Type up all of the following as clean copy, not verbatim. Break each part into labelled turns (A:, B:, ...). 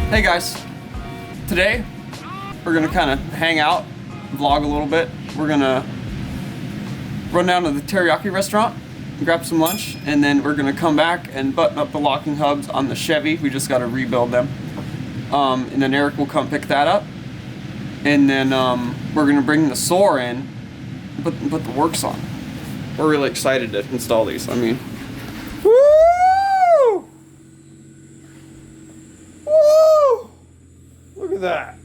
A: Hey guys, today we're gonna kind of hang out, vlog a little bit. We're gonna run down to the teriyaki restaurant, grab some lunch, and then we're gonna come back and button up the locking hubs on the Chevy. We just gotta rebuild them. And then Eric will come pick that up. And then we're gonna bring the Soarer in, put the works on. We're really excited to install these. I mean, woo! Woo! Look at that.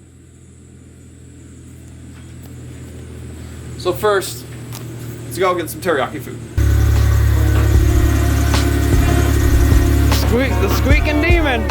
A: So first, let's go get some teriyaki food. The squeaking demon.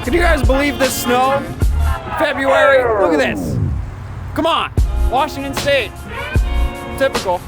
A: Can you guys believe this snow? February, look at this. Come on, Washington State, typical.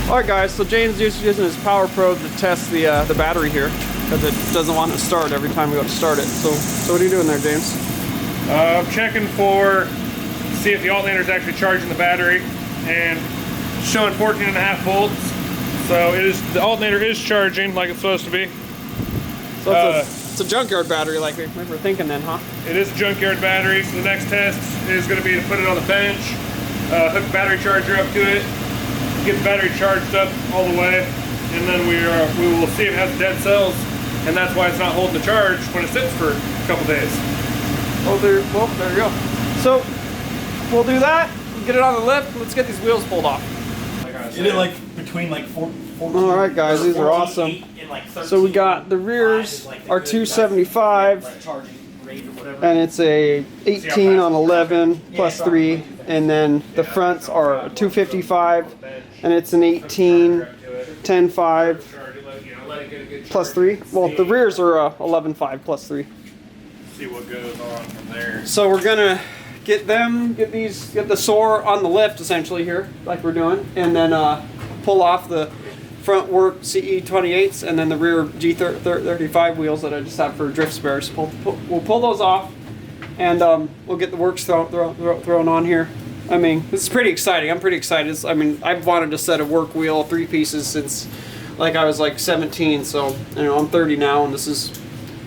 A: Alright guys, so James is using his power probe to test the battery here because it doesn't want to start every time we go to start it. So what are you doing there, James?
B: I'm checking for, see if the alternator is actually charging the battery, and showing 14.5 volts. So the alternator is charging like it's supposed to be.
A: So it's a junkyard battery like we were thinking then, huh?
B: It is a junkyard battery, so the next test is going to be to put it on the bench, hook the battery charger up to it, get the battery charged up all the way, and then we will see if it has dead cells, and that's why it's not holding the charge when it sits for a couple days.
A: Well, there you go. So we'll do that, get it on the lift, let's get these wheels pulled off.
C: You did like between like 14.
A: All right, guys, these are awesome. So we got the rears are 275, and it's a 18 on 11 plus 3, and then the fronts are 255, and it's an 18 10.5 plus 3. Well, the rears are 11.5 plus 3.
B: See what goes on from there.
A: So we're gonna get the Soarer on the lift essentially here, like we're doing, and then pull off the front work CE28s and then the rear G35 wheels that I just have for drift spares. We'll pull those off, and we'll get the works thrown on here. I mean, this is pretty exciting. I'm pretty excited. I mean, I've wanted to set a work wheel 3 pieces since like I was like 17. So you know, I'm 30 now, and it's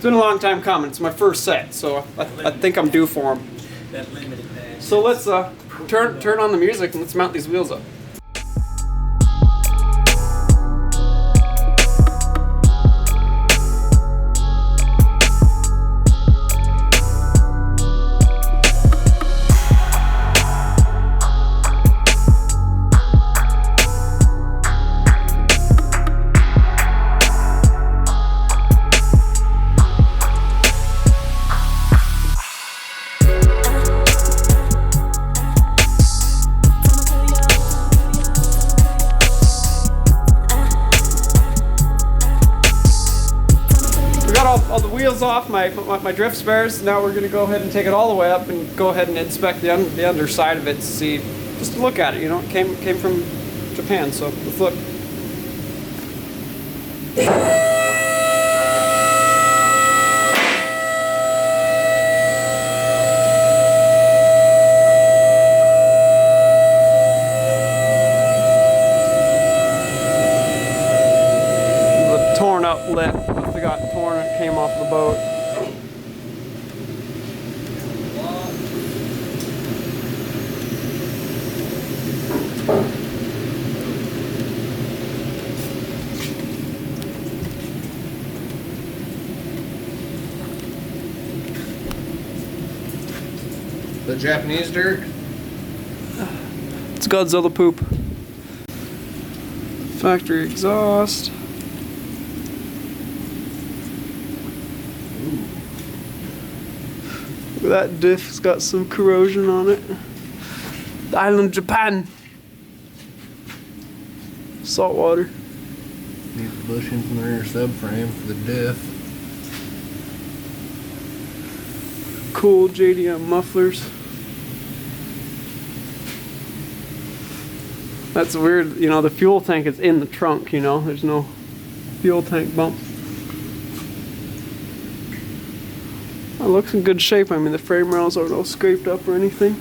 A: been a long time coming. It's my first set, so I think I'm due for them. So let's turn on the music and let's mount these wheels up. All the wheels off my drift spares. Now we're going to go ahead and take it all the way up and go ahead and inspect the underside of it to see, just to look at it. You know, it came from Japan, so let's look. The torn up lip. It got torn and it came off the boat.
D: The Japanese dirt?
A: It's Godzilla poop. Factory exhaust. That diff's got some corrosion on it. The island Japan. Salt water.
D: Need the bushing from the rear subframe for the diff.
A: Cool JDM mufflers. That's weird, you know, the fuel tank is in the trunk, you know, there's no fuel tank bump. It looks in good shape. I mean, the frame rails aren't all scraped up or anything.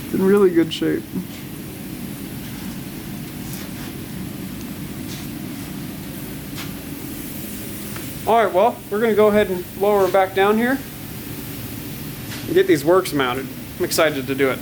A: It's in really good shape. Alright, well, we're going to go ahead and lower her back down here and get these works mounted. I'm excited to do it.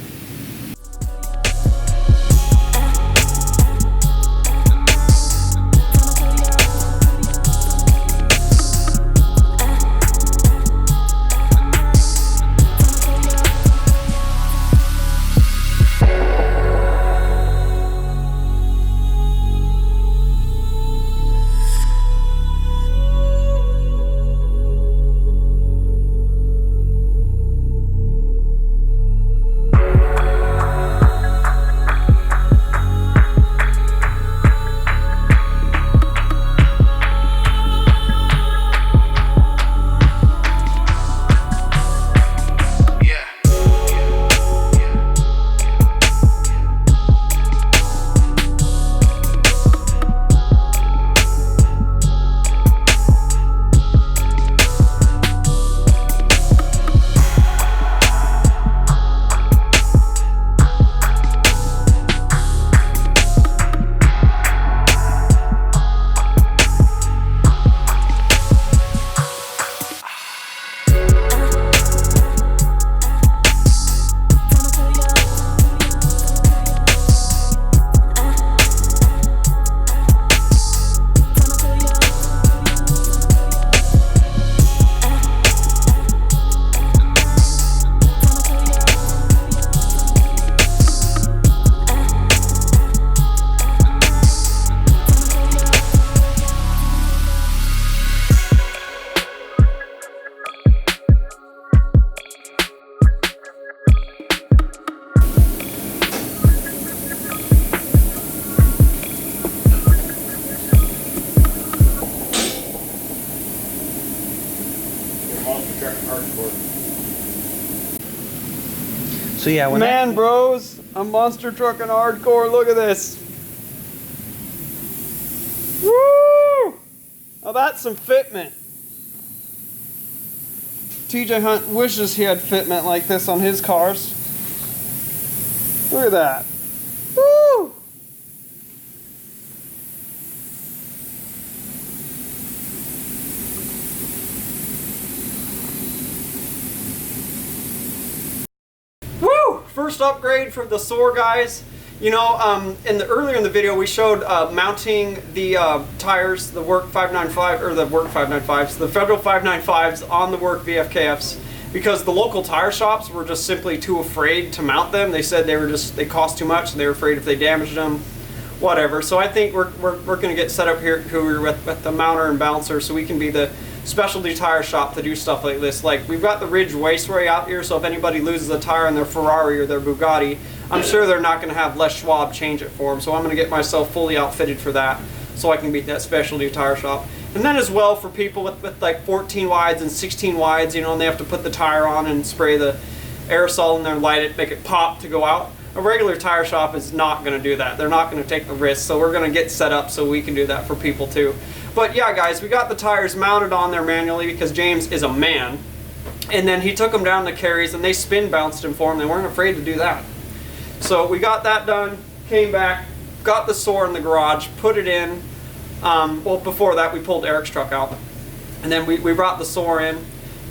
C: hardcore.
E: So yeah, when
A: Man, bros, I'm monster trucking hardcore. Look at this. Woo! Now that's some fitment. TJ Hunt wishes he had fitment like this on his cars. Look at that. Woo! Woo! First upgrade from the Soarer guys. You know, earlier in the video we showed mounting the tires, the Work 595 or the Work 595s, the Federal 595s on the Work VFKFs, because the local tire shops were just simply too afraid to mount them. They said they cost too much, and they were afraid if they damaged them, whatever. So I think we're going to get set up here at Cougar with the mounter and balancer, so we can be the specialty tire shop to do stuff like this. Like, we've got the Ridge Raceway out here, so if anybody loses a tire in their Ferrari or their Bugatti, I'm sure they're not going to have Les Schwab change it for them. So I'm going to get myself fully outfitted for that, so I can be that specialty tire shop. And then as well for people with like 14 wides and 16 wides, you know, and they have to put the tire on and spray the aerosol in there and light it, make it pop to go out. A regular tire shop is not going to do that. They're not going to take the risk, so we're going to get set up so we can do that for people too. But yeah, guys, we got the tires mounted on there manually because James is a man. And then he took them down the carries and they spin bounced them for him. They weren't afraid to do that. So we got that done, came back, got the Soarer in the garage, put it in. Well, before that we pulled Eric's truck out. And then we brought the Soarer in.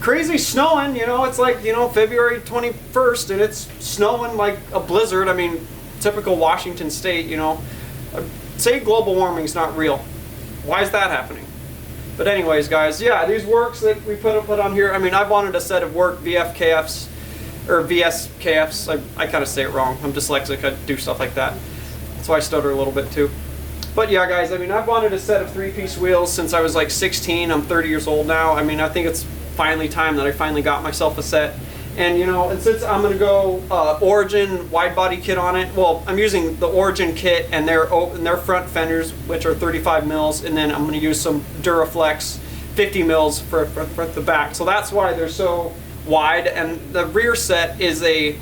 A: Crazy snowing, you know, it's like, you know, February 21st and it's snowing like a blizzard. I mean, typical Washington State, you know. Say global warming is not real. Why is that happening? But anyways, guys, yeah, these works that we put on here, I mean, I wanted a set of Work VFKFs, or VSKFs, I kind of say it wrong. I'm dyslexic, I do stuff like that. That's why I stutter a little bit too. But yeah, guys, I mean, I've wanted a set of 3-piece wheels since I was like 16. I'm 30 years old now. I mean, I think it's finally time that I finally got myself a set. And you know, and since I'm gonna go Origin wide body kit on it, well, I'm using the Origin kit and their front fenders, which are 35 mils, and then I'm gonna use some Duraflex 50 mils for the back. So that's why they're so wide. And the rear set is a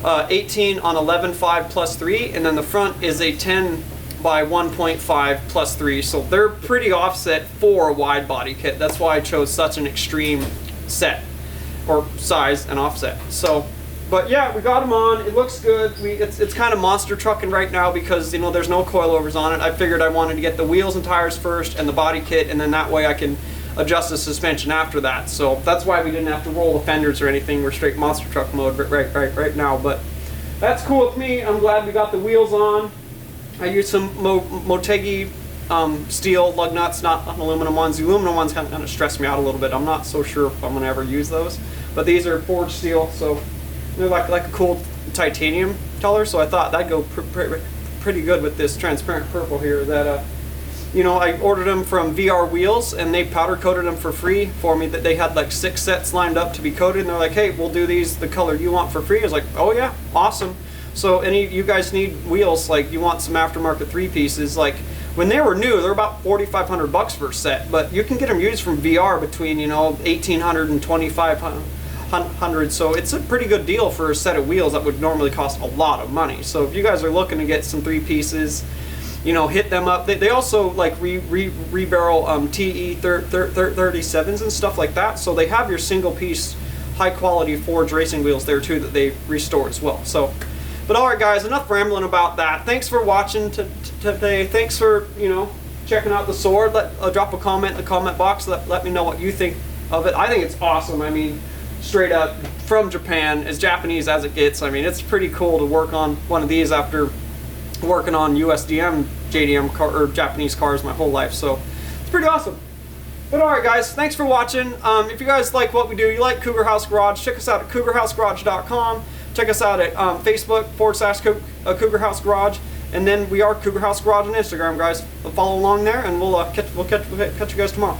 A: 18 on 11.5 plus 3, and then the front is a 10 by 1.5 plus 3. So they're pretty offset for a wide body kit. That's why I chose such an extreme set, or size and offset. So, but yeah, we got them on. It looks good. It's kind of monster trucking right now because, you know, there's no coilovers on it. I figured I wanted to get the wheels and tires first and the body kit, and then that way I can adjust the suspension after that. So that's why we didn't have to roll the fenders or anything. We're straight monster truck mode right now. But that's cool with me. I'm glad we got the wheels on. I used some Motegi steel lug nuts, not aluminum ones. The aluminum ones kind of stress me out a little bit. I'm not so sure if I'm going to ever use those. But these are forged steel, so they're like a cool titanium color. So I thought that'd go pretty good with this transparent purple here. That you know, I ordered them from VR Wheels, and they powder coated them for free for me. That they had like 6 sets lined up to be coated, and they're like, "Hey, we'll do these the color you want for free." I was like, "Oh yeah, awesome." So any of you guys need wheels, like you want some aftermarket 3-pieces, like when they were new, they're about $4,500 for a set, but you can get them used from VR between, you know, $1,800 and $2,500. So it's a pretty good deal for a set of wheels that would normally cost a lot of money. So if you guys are looking to get some 3-pieces, you know, hit them up. They also like rebarrel TE 37s and stuff like that. So they have your single piece, high quality forged racing wheels there too that they restore as well. So. But alright guys, enough rambling about that. Thanks for watching today. Thanks for, you know, checking out the Soarer. Drop a comment in the comment box. Let me know what you think of it. I think it's awesome. I mean, straight up from Japan, as Japanese as it gets. I mean, it's pretty cool to work on one of these after working on USDM, JDM or Japanese cars my whole life. So it's pretty awesome. But alright guys, thanks for watching. If you guys like what we do, you like Cougar House Garage, check us out at cougarhousegarage.com. Check us out at Facebook/Cougar House Garage, and then we are Cougar House Garage on Instagram, guys. Follow along there, and we'll catch you guys tomorrow.